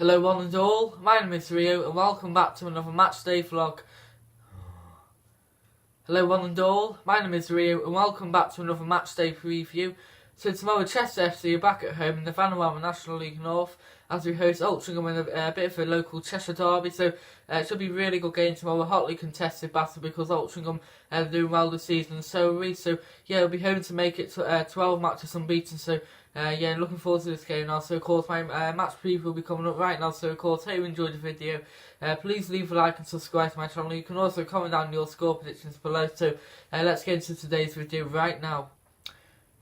Hello one and all, my name is Rio and welcome back to another matchday vlog. Hello one and all, my name is Rio and welcome back to another matchday preview. So tomorrow Chester FC are back at home in the Vanarama National League North as we host Altrincham in a bit of a local Cheshire derby. So it should be a really good game tomorrow, a hotly contested battle because Altrincham are doing well this season and so are we. So yeah, we'll be hoping to make it to 12 matches unbeaten. So yeah, looking forward to this game now. So of course my match preview will be coming up right now. So of course, hope you enjoyed the video. Please leave a like and subscribe to my channel. You can also comment down your score predictions below. So let's get into today's video right now.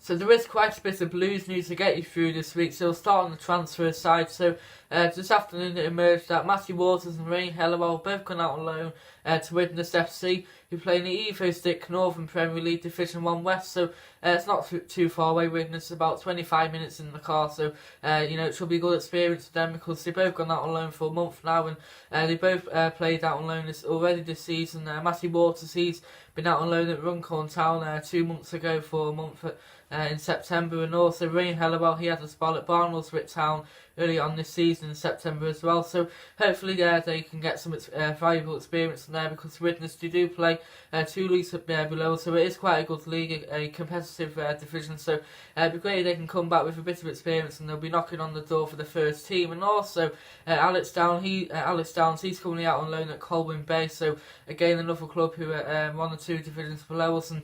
So there is quite a bit of Blues news to get you through this week, so we'll start on the transfer side. So this afternoon it emerged that Matthew Waters and Ray Hellawell both gone out on loan to Widnes FC, who play in the Evo Stick Northern Premier League Division 1 West. So it's not too far away. Widnes, about 25 minutes in the car, so you know, it should be a good experience for them because they've both gone out on loan for a month now, and they both played out on loan already this season. Matthew Waters, he's been out on loan at Runcorn Town 2 months ago for a month in September, and also Ray Hellawell, he had a spell at Barnwellswick Town early on this season in September as well. So hopefully they can get some valuable experience in there because Widnes do play 2 leagues below, so it is quite a good league, a competitive division. So it'd be great if they can come back with a bit of experience and they'll be knocking on the door for the first team. And also Alex Downs, he's currently out on loan at Colwyn Bay, so again another club who are 1 or 2 divisions below us, and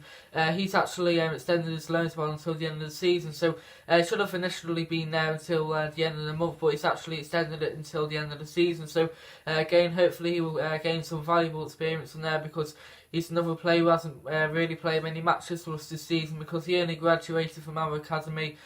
he's actually extended his loan spell until the end of the season. So it should have initially been there until the end of the month, but he's actually extended it until the end of the season. So again, hopefully he will gain some valuable experience in there because he's another player who hasn't really played many matches for us this season because he only graduated from our academy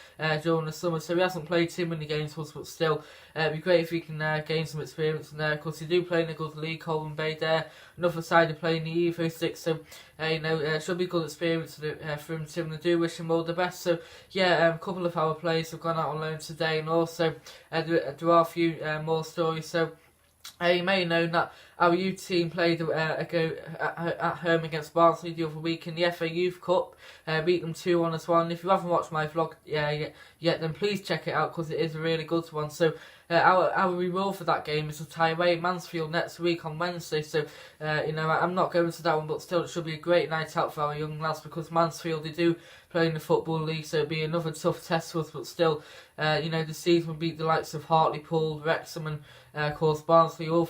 during the summer, so he hasn't played too many games for us, but still it'd be great if he can gain some experience in there because they do play in a good league, Colwyn Bay there, another side to play in the Evo Stick, so you know, it should be a good experience for him too, and I do wish him all the best. So yeah, a couple of our players have gone out on loan today, and also there are a few more stories. So you may know that our youth team played at home against Barnsley the other week in the FA Youth Cup, beat them 2-1 as well. And if you haven't watched my vlog yet, then please check it out because it is a really good one. So our reward for that game is to tie away at Mansfield next week on Wednesday. So you know, I'm not going to that one, but still it should be a great night out for our young lads because Mansfield, they do play in the Football League, so it'll be another tough test for us, but still you know, the season will beat the likes of Hartlepool, Wrexham and of course Barnsley, all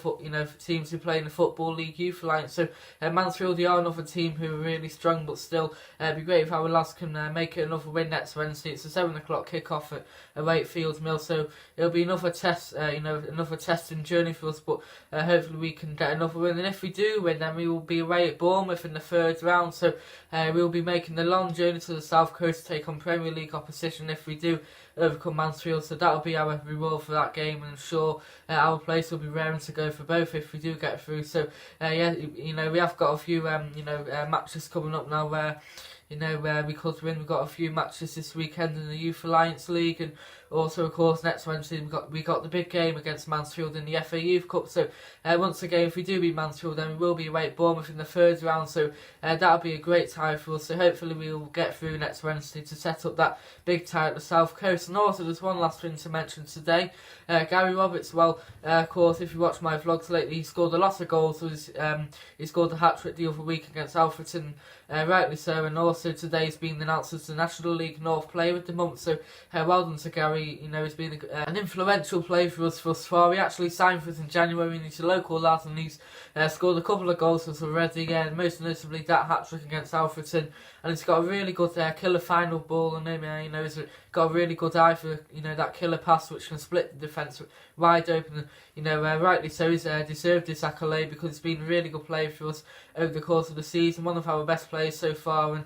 teams who play in the Football League Youth Alliance. So Mansfield, they are another team who are really strong, but still it'd be great if our lads can make it another win next Wednesday. It's a 7 o'clock kick-off at Wakefield Mill, so it'll be another test, you know, another testing journey for us, but hopefully we can get another win. And if we do win, then we will be away at Bournemouth in the 3rd round, so we'll be making the long journey to the South Coast to take on Premier League opposition if we do overcome Mansfield. So that'll be our reward for that game, and I'm sure our place will be raring to go for both if we do get through. So yeah, you know, we have got a few you know, matches coming up now where you know, we could win. We've got a few matches this weekend in the Youth Alliance League, and also, of course, next Wednesday we got the big game against Mansfield in the FA Youth Cup. So once again, if we do beat Mansfield, then we will be away at Bournemouth in the 3rd round. So that'll be a great tie for us. So hopefully we will get through next Wednesday to set up that big tie at the South Coast. And also, there's one last thing to mention today. Gary Roberts, well, of course, if you watch my vlogs lately, he scored a lot of goals. So he scored a hat-trick the other week against Altrincham, rightly so. And also today he's been announced as the National League North Player of the Month. So well done to Gary. You know, he's been an influential player for us thus far. He actually signed for us in January, and he's a local lad, and he's scored a couple of goals for us already. Most notably that hat-trick against Altrincham, and he's got a really good killer final ball on him. You know, he's got a really good eye for, you know, that killer pass which can split the defence wide open. And, you know, rightly so, he's deserved this accolade because he's been a really good player for us over the course of the season, one of our best players so far, and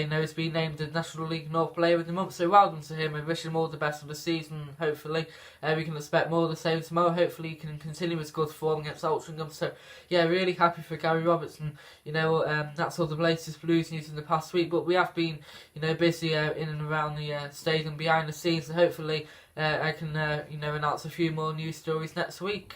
you know, he's been named the National League North Player of the Month. So well done to him, and wish him all the best for the season. Hopefully we can expect more of the same tomorrow. Hopefully he can continue his good form against Altrincham. So yeah, really happy for Gary Roberts, and you know, that's all the latest Blues news in the past week. But we have been, you know, busy in and around the stadium behind the scenes, so hopefully I can you know, announce a few more news stories next week.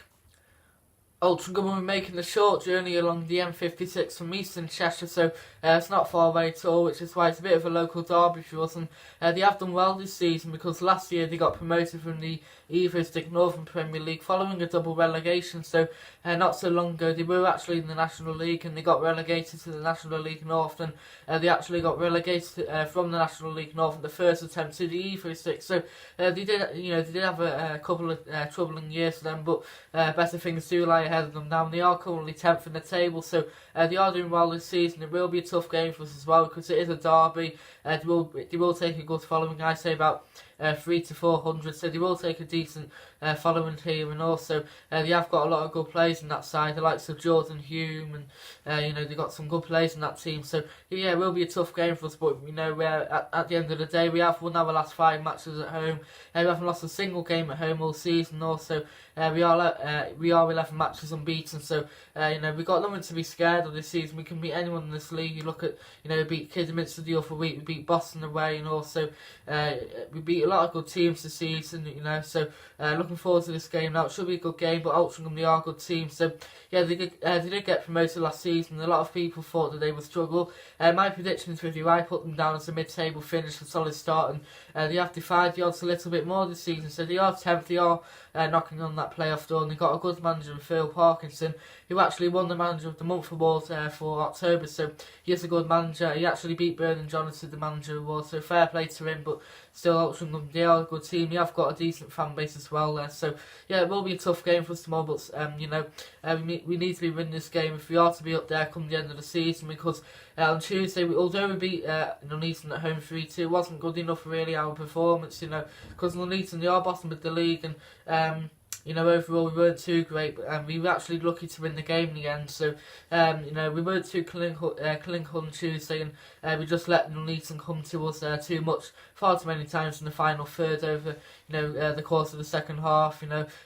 Altrincham will be making a short journey along the M56 from eastern Cheshire, so it's not far away at all, which is why it's a bit of a local derby for us. And they have done well this season because last year they got promoted from the East Northern Premier League following a double relegation. So not so long ago they were actually in the National League and they got relegated to the National League North, and they actually got relegated from the National League North in the first attempt to the E36. So they did have a couple of troubling years for them, but better things do lie ahead of them now. And they are currently 10th in the table, so they are doing well this season. It will be a tough game for us as well because it is a derby. They will take a good following. I say about 300 to 400, so they will take a decent following here, and also they have got a lot of good players in that side, the likes of Jordan Hume, and they've got some good players in that team. So yeah, it will be a tough game for us, but at the end of the day we have won our last 5 matches at home. We haven't lost a single game at home all season. Also we are 11 matches unbeaten, so we've got nothing to be scared of this season. We can beat anyone in this league. You look at, we beat Kidderminster the other week, we beat Boston away, and also we beat a lot of good teams this season, so looking forward to this game now. It should be a good game, but Altrincham, they are a good team, so yeah, they did get promoted last season. A lot of people thought that they would struggle. My predictions with you, I put them down as a mid-table finish, a solid start, and they have defied the odds a little bit more this season, so they are 10th, they are knocking on that playoff door, and they got a good manager in Phil Parkinson, who actually won the Manager of the Month award for October, so he is a good manager. He actually beat Bernard Johnson to the manager award, so fair play to him, but still Altrincham, they are a good team. They have got a decent fan base as well there, so yeah, it will be a tough game for us tomorrow, but we need to be winning this game if we are to be up there come the end of the season, because on Tuesday, although we beat Nuneaton at home 3-2, it wasn't good enough really, our performance, because Nuneaton, they are bottom of the league, and overall we weren't too great, but we were actually lucky to win the game in the end. So, we weren't too clinical on Tuesday, and we just let Nuneaton come to us too much, far too many times in the final third over, the course of the second half.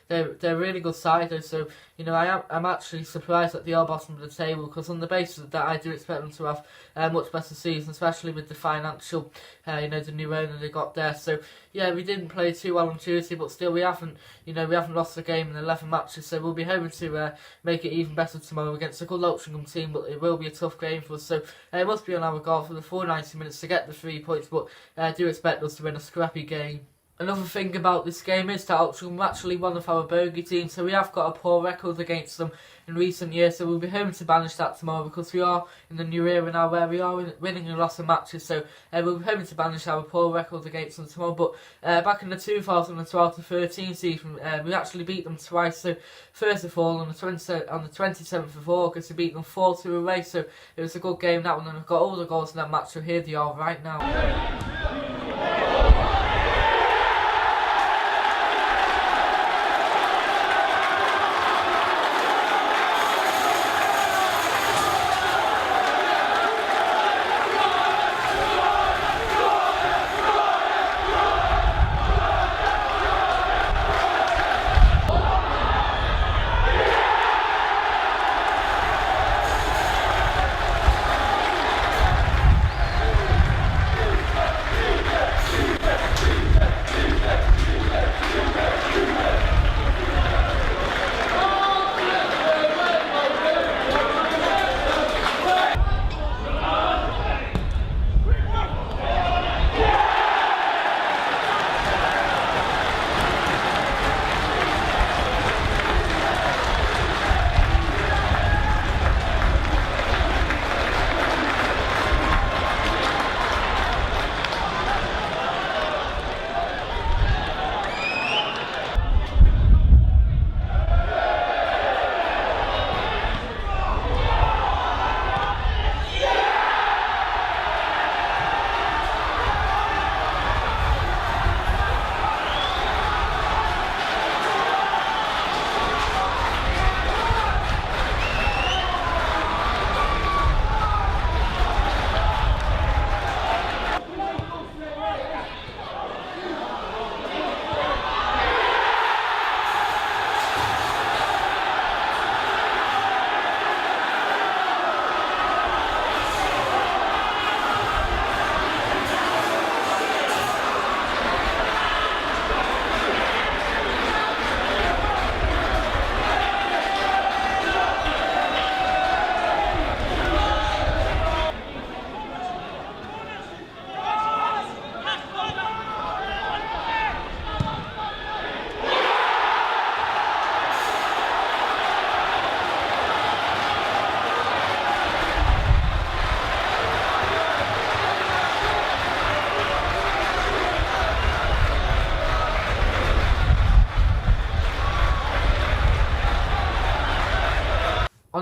They're a really good side though, so, I'm actually surprised that they are bottom of the table, because on the basis of that, I do expect them to have a much better season, especially with the financial, the new owner they got there. So, yeah, we didn't play too well on Tuesday, but still we haven't lost a game in 11 matches, so we'll be hoping to make it even better tomorrow against a good Altrincham team, but it will be a tough game for us, so it must be on our guard for the full 90 minutes to get the 3 points, but I do expect us to win a scrappy game. Another thing about this game is that Altrincham are actually one of our bogey teams, so we have got a poor record against them in recent years, so we'll be hoping to banish that tomorrow, because we are in the new era now where we are winning a lot of matches, so we'll be hoping to banish our poor record against them tomorrow. But back in the 2012-13 season, we actually beat them twice. So first of all, on the 27th of August, we beat them 4-2 away, so it was a good game, that one, and we've got all the goals in that match, so here they are right now.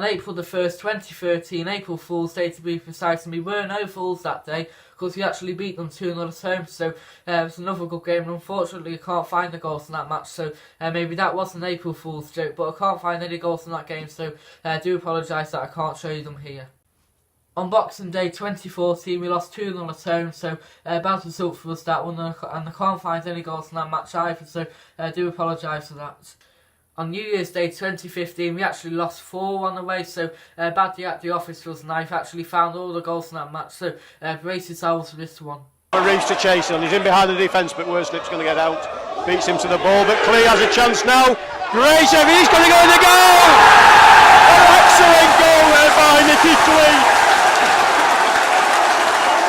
on April the 1st, 2013, April Fool's Day to be precise, and we were no fools that day because we actually beat them 2-0 at home. So it was another good game, and unfortunately I can't find the goals in that match, so maybe that was an April Fool's joke, but I can't find any goals in that game, so I do apologise that I can't show you them here. On Boxing Day 2014, we lost 2-0 at home, so bad result for us that one, and I can't find any goals in that match either, so I do apologise for that. On New Year's Day 2015, we actually lost 4-1 away, so badly at the office for us, and I've actually found all the goals in that match, so brace yourselves for this one. Reeves to chase on, he's in behind the defence, but Worslip's going to get out, beats him to the ball, but Clee has a chance now, great save, he's going to go in the goal! An excellent goal there by Nicky Clee!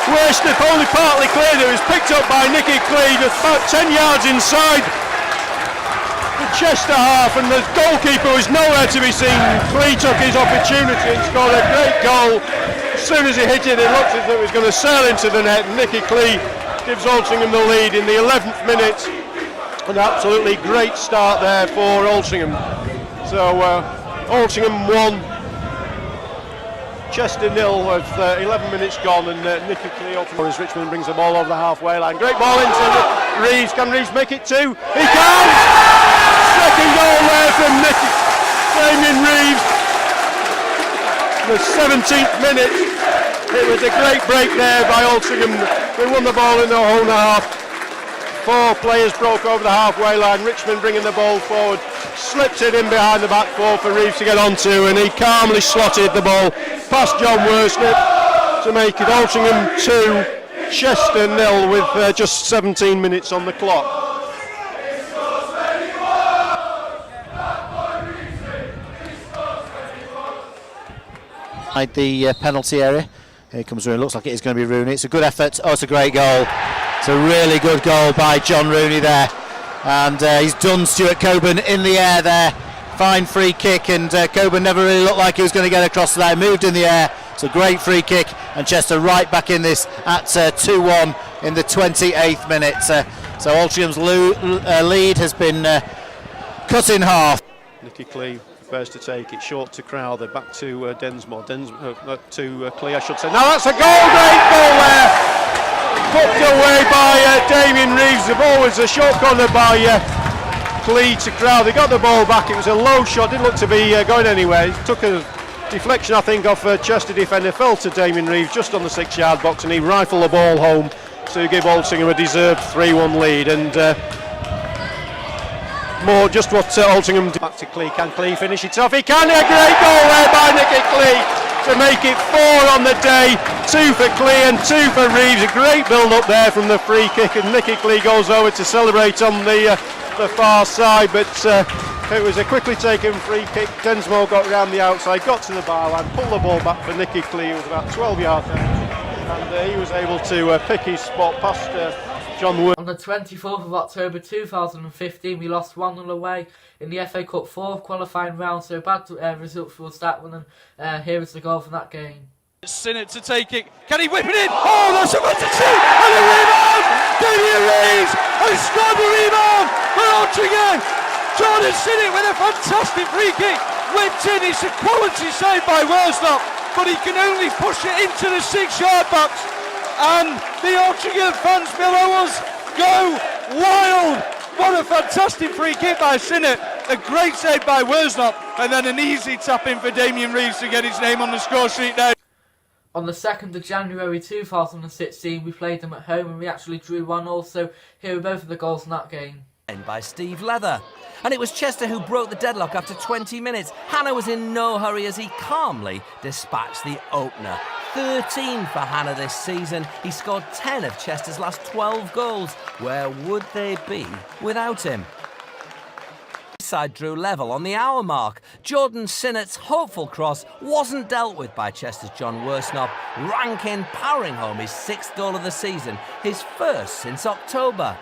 Worslip only partly cleared, it was picked up by Nicky Clee, just about 10 yards inside the Chester half, and the goalkeeper was nowhere to be seen. Clee took his opportunity and scored a great goal. As soon as he hit it, it looked as though it was going to sail into the net, and Nicky Clee gives Altrincham the lead in the 11th minute. An absolutely great start there for Altrincham. So Altrincham 1, Chester 0 with 11 minutes gone, and Nicky Clee as Richmond brings the ball over the halfway line. Great ball into Reeves. Can Reeves make it 2? He can! Second goal there from Damien Reeves. The 17th minute. It was a great break there by Altrincham. They won the ball in their own half. 4 players broke over the halfway line. Richmond bringing the ball forward. Slipped it in behind the back 4 for Reeves to get onto, and he calmly slotted the ball past John Worslip to make it Altrincham 2, Chester 0 with just 17 minutes on the clock. The penalty area. Here comes Rooney. Looks like it is going to be Rooney. It's a good effort. Oh, it's a great goal. It's a really good goal by John Rooney there. And he's done Stuart Coburn in the air there. Fine free kick, and Coburn never really looked like he was going to get across there. Moved in the air. It's a great free kick, and Chester right back in this at 2-1 in the 28th minute. So Altrincham's lead has been cut in half. Nicky Clee prepares to take it short to Crowther, back to Densmore, to Clee I should say. Now that's a goal, great goal there! Put away by Damien Reeves. The ball was a short corner by Clee to Crowther. They got the ball back, it was a low shot, didn't look to be going anywhere. It took a deflection I think off a Chester defender, fell to Damien Reeves just on the 6-yard box, and he rifled the ball home to give Altrincham a deserved 3-1 lead. And more just what Altrincham did. Back to Clee, can Clee finish it off? He can, a great goal there by Nicky Clee to make it 4 on the day, 2 for Clee and 2 for Reeves. A great build up there from the free kick, and Nicky Clee goes over to celebrate on the far side, but it was a quickly taken free kick. Densmore got round the outside, got to the bar line, pulled the ball back for Nicky Clee, who was about 12 yards out, and he was able to pick his spot past John Wood. On the 24th of October 2015, we lost 1-0 away in the FA Cup 4th qualifying round, so bad result for us that one, and here is the goal from that game. Sinnott to take it, can he whip it in? Oh, that's a fantasy, and a rebound! Damien Reeves has scored the rebound for Altrincham! Jordan Sinnott with a fantastic free kick, whipped in, it's a quality save by Worslip, but he can only push it into the 6-yard box, and the Altrincham fans below us go wild. What a fantastic free kick by Sinnott, a great save by Worslip, and then an easy tap in for Damien Reeves to get his name on the score sheet there. On the 2nd of January 2016, we played them at home and we actually drew 1-1, so here are both of the goals in that game. By Steve Leather. And it was Chester who broke the deadlock after 20 minutes. Hannah was in no hurry as he calmly dispatched the opener. 13 for Hannah this season. He scored 10 of Chester's last 12 goals. Where would they be without him? Side drew level on the hour mark. Jordan Sinnott's hopeful cross wasn't dealt with by Chester's John Worsnop. Rankin powering home his 6th goal of the season, his first since October.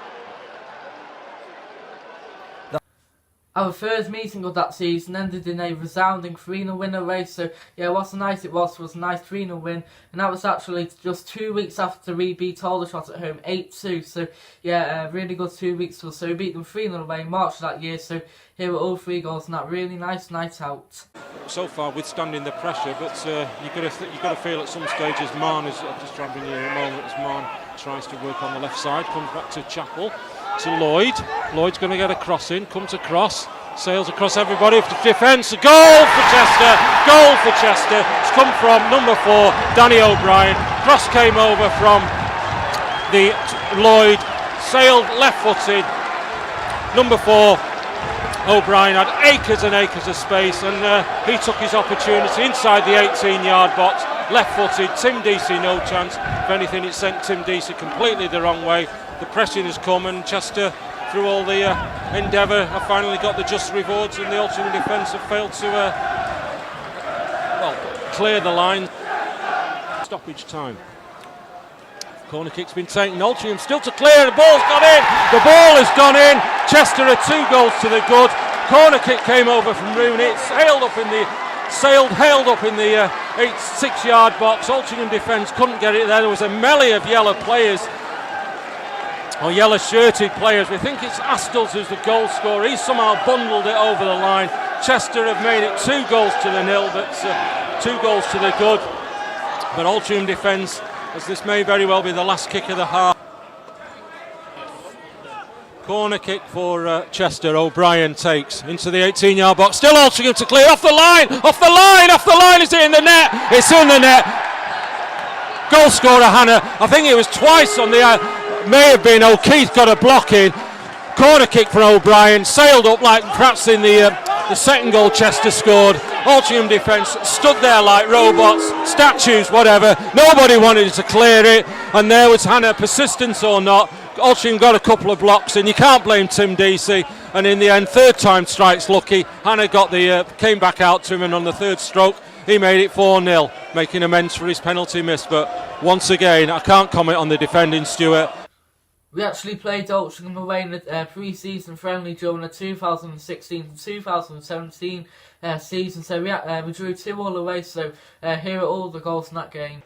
Our third meeting of that season ended in a resounding 3-0 win away, so yeah, what a night it was a nice 3-0 win, and that was actually just 2 weeks after we beat Aldershot at home 8-2, so yeah, really good 2 weeks for us. So we beat them 3-0 away in March of that year, so here were all 3 goals and that really nice night out. So far withstanding the pressure, but you've got to feel at some stages Man is just driving you in a moment as Man tries to work on the left side, comes back to Chappell, to Lloyd. Lloyd's going to get a cross in, comes across, sails across everybody for defence. A goal for Chester! Goal for Chester! It's come from number 4, Danny O'Brien. Cross came over from the Lloyd, sailed left-footed. Number 4, O'Brien had acres and acres of space, and he took his opportunity inside the 18-yard box. Left-footed, Tim Deasy no chance. If anything, it sent Tim Deasy completely the wrong way. The pressing has come, and Chester, through all the endeavour, have finally got the just rewards, and the Altrincham defence have failed to clear the line. Stoppage time. Corner kick's been taken. Altrincham still to clear. The ball's gone in. The ball has gone in. Chester are 2 goals to the good. Corner kick came over from Rooney. It hailed up in the 6-yard box. Altrincham defence couldn't get it there. There was a melee of yellow players, or yellow shirted players. We think it's Astles who's the goal scorer. He somehow bundled it over the line. Chester have made it 2 goals to the nil, but 2 goals to the good. But Altrincham defence, as this may very well be the last kick of the half. Corner kick for Chester. O'Brien takes into the 18-yard box. Still Altrincham to clear. Off the line! Off the line! Off the line! Is it in the net? It's in the net. Goal scorer Hannah. I think it was twice on the... may have been O'Keefe got a block in. Corner kick for O'Brien. Sailed up like perhaps in the second goal Chester scored. Altrincham defence stood there like robots, statues, whatever. Nobody wanted to clear it, and there was Hannah, persistence or not. Altrincham got a couple of blocks, and you can't blame Tim Deasy. And in the end, third time strikes lucky. Hannah got came back out to him, and on the third stroke, he made it 4-0, making amends for his penalty miss. But once again, I can't comment on the defending, Stuart. We actually played Altrincham away in the pre-season friendly during the 2016-2017 season, so we drew 2-2 away, so here are all the goals in that game.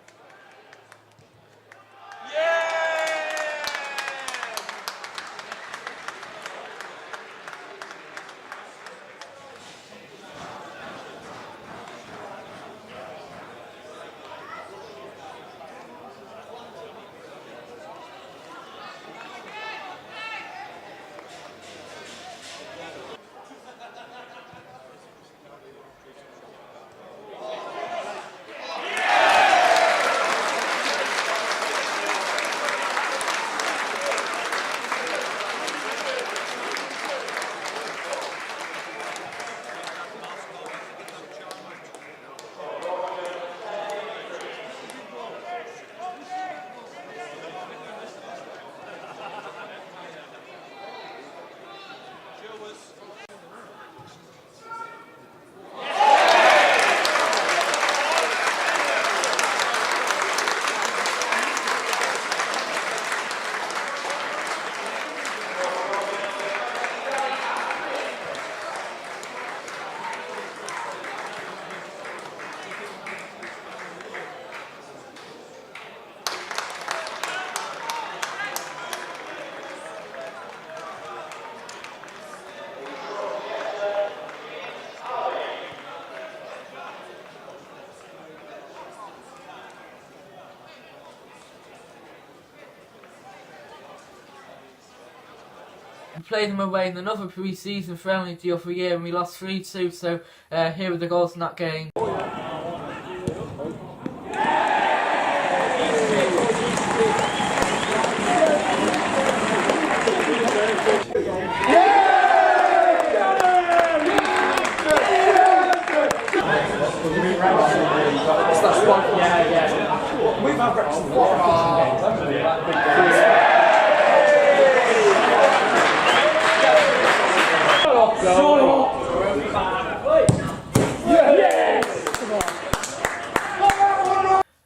We played them away in another pre-season friendly the other year, and we lost 3-2, so here are the goals in that game.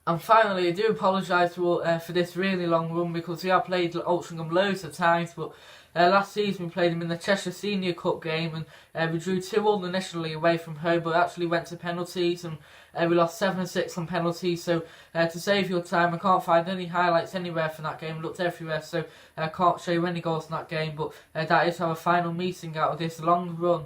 And finally, I do apologise for this really long run because we have played Altrincham loads of times, but last season we played them in the Cheshire Senior Cup game and we drew 2-2 initially away from home, but actually went to penalties and we lost 7-6 on penalties. So to save your time, I can't find any highlights anywhere from that game. I looked everywhere, so I can't show you any goals in that game, but that is our final meeting out of this long run.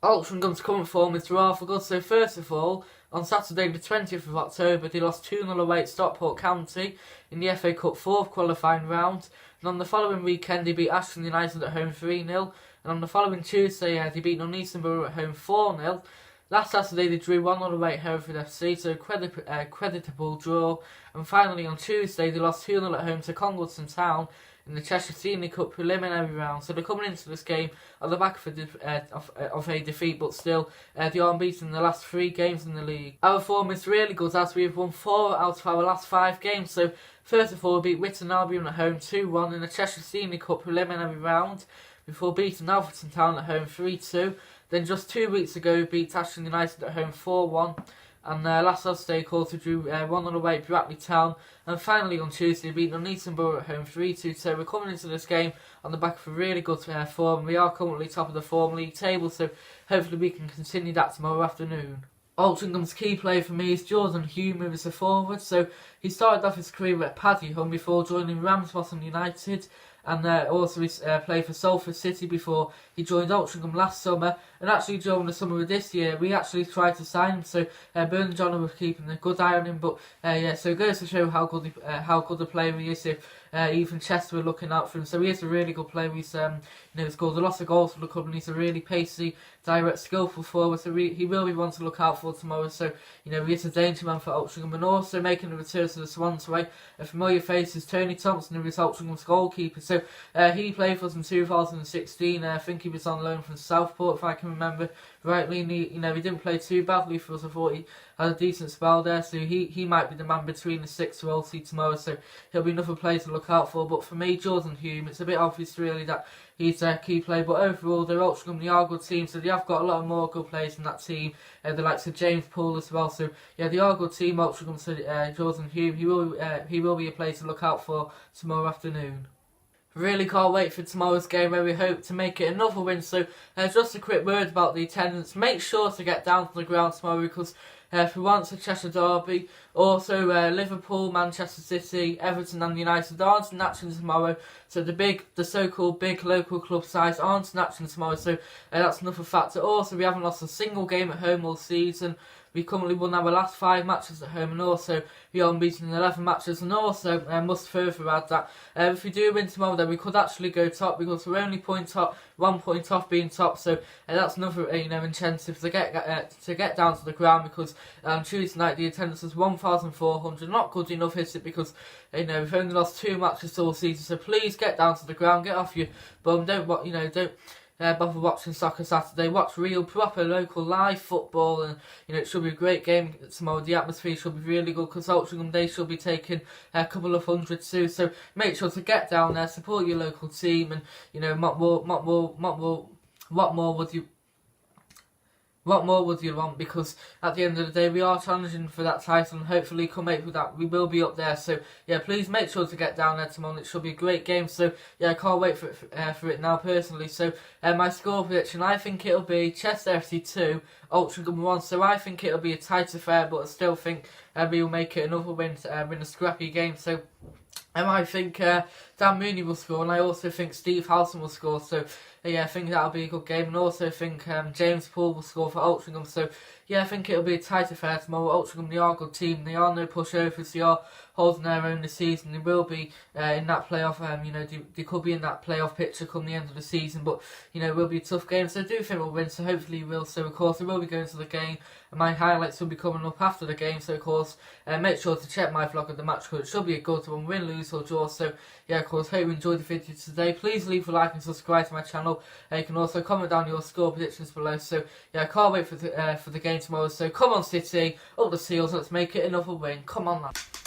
Altrincham's current form is rather good. So first of all, on Saturday the 20th of October, they lost 2-0 away at Stockport County in the FA Cup 4th qualifying round. And on the following weekend, they beat Ashton United at home 3-0. And on the following Tuesday, they beat Nuneaton Borough at home 4-0. Last Saturday, they drew 1-0 away at Hereford FC, so creditable draw. And finally, on Tuesday, they lost 2-0 at home to Congleton Town in the Cheshire Senior Cup preliminary round. So they're coming into this game on the back of a defeat, but still they are unbeaten in the last 3 games in the league. Our form is really good as we've won 4 out of our last 5 games. So first of all, we beat Witton Albion at home 2-1 in the Cheshire Senior Cup preliminary round before beating Alfreton Town at home 3-2. Then just 2 weeks ago, we beat Ashton United at home 4-1. And last Saturday, of course, we drew 1-0 away at Brackley Town. And finally on Tuesday, we beat Nuneaton Borough at home 3-2. So we're coming into this game on the back of a really good form. We are currently top of the form league table, so hopefully we can continue that tomorrow afternoon. Altrincham's key player for me is Jordan Hume, as a forward. So he started off his career at Paddyham before joining Ramsbottom United. And also he played for Salford City before he joined Altrincham last summer. And actually during the summer of this year, we actually tried to sign him. So Bernard John was keeping a good eye on him. But so it goes to show how good a player he is. If even Chester were looking out for him, so he is a really good player. He's he's scored a lot of goals for the club, and he's a really pacey, direct, skillful forward. So he will be one to look out for tomorrow. So he is a danger man for Altrincham, and also making a return to the Swans way. A familiar face is Tony Thompson, who is Altrincham's goalkeeper. So he played for us in 2016. I think he was on loan from Southport, if I can remember rightly. And he didn't play too badly for us. I thought he had a decent spell there. So he might be the man between the 6 to LC tomorrow. So he'll be another player to look out for. But for me, Jordan Hume, it's a bit obvious really that he's a key player. But overall, they're Altrincham, they are a good team. So they have got a lot of more good players in that team. The likes of James Poole as well. So yeah, they are a good team, Altrincham. So Jordan Hume, he will be a player to look out for tomorrow afternoon. Really can't wait for tomorrow's game where we hope to make it another win. So just a quick word about the attendance. Make sure to get down to the ground tomorrow because for once a Cheshire derby, also Liverpool, Manchester City, Everton and United aren't in action tomorrow. So the so-called big local club sides aren't in action tomorrow. So that's another factor. Also, we haven't lost a single game at home all season. We currently won our last 5 matches at home, and also we are unbeaten in 11 matches. And also, must further add that if we do win tomorrow, then we could actually go top because we're only 1 point off being top. So that's another incentive to get down to the ground because Tuesday night the attendance was 1,400. Not good enough, is it? Because we've only lost 2 matches all season. So please get down to the ground, get off your bum. Don't bother watching Soccer Saturday. Watch real, proper, local, live football, and it should be a great game tomorrow. The atmosphere should be really good because Altrincham, they should be taking a couple of hundred too. So make sure to get down there, support your local team, and what more would you want? Because at the end of the day, we are challenging for that title, and hopefully come April that we will be up there. So yeah, please make sure to get down there tomorrow. It should be a great game. So yeah, I can't wait for it now personally. So my score prediction, I think it'll be Chester FC 2, Altrincham 1. So I think it'll be a tight affair, but I still think we will make it another win, win a scrappy game. So I think Dan Mooney will score, and I also think Steve Halson will score. So yeah, I think that'll be a good game, and also think James Poole will score for Altrincham. So yeah, I think it'll be a tight affair tomorrow. Altrincham, they are a good team. They are no pushovers. They are holding their own this season. They will be in that playoff. They could be in that playoff picture come the end of the season, but it will be a tough game. So I do think we'll win. So hopefully we will. So of course we will be going to the game, and my highlights will be coming up after the game. So of course make sure to check my vlog of the match because it should be a good one, win, lose or draw. So yeah, of course, hope you enjoyed the video today. Please leave a like and subscribe to my channel. You can also comment down your score predictions below. So yeah, I can't wait for the game tomorrow. So come on City, up the Seals, let's make it another win. Come on, lads.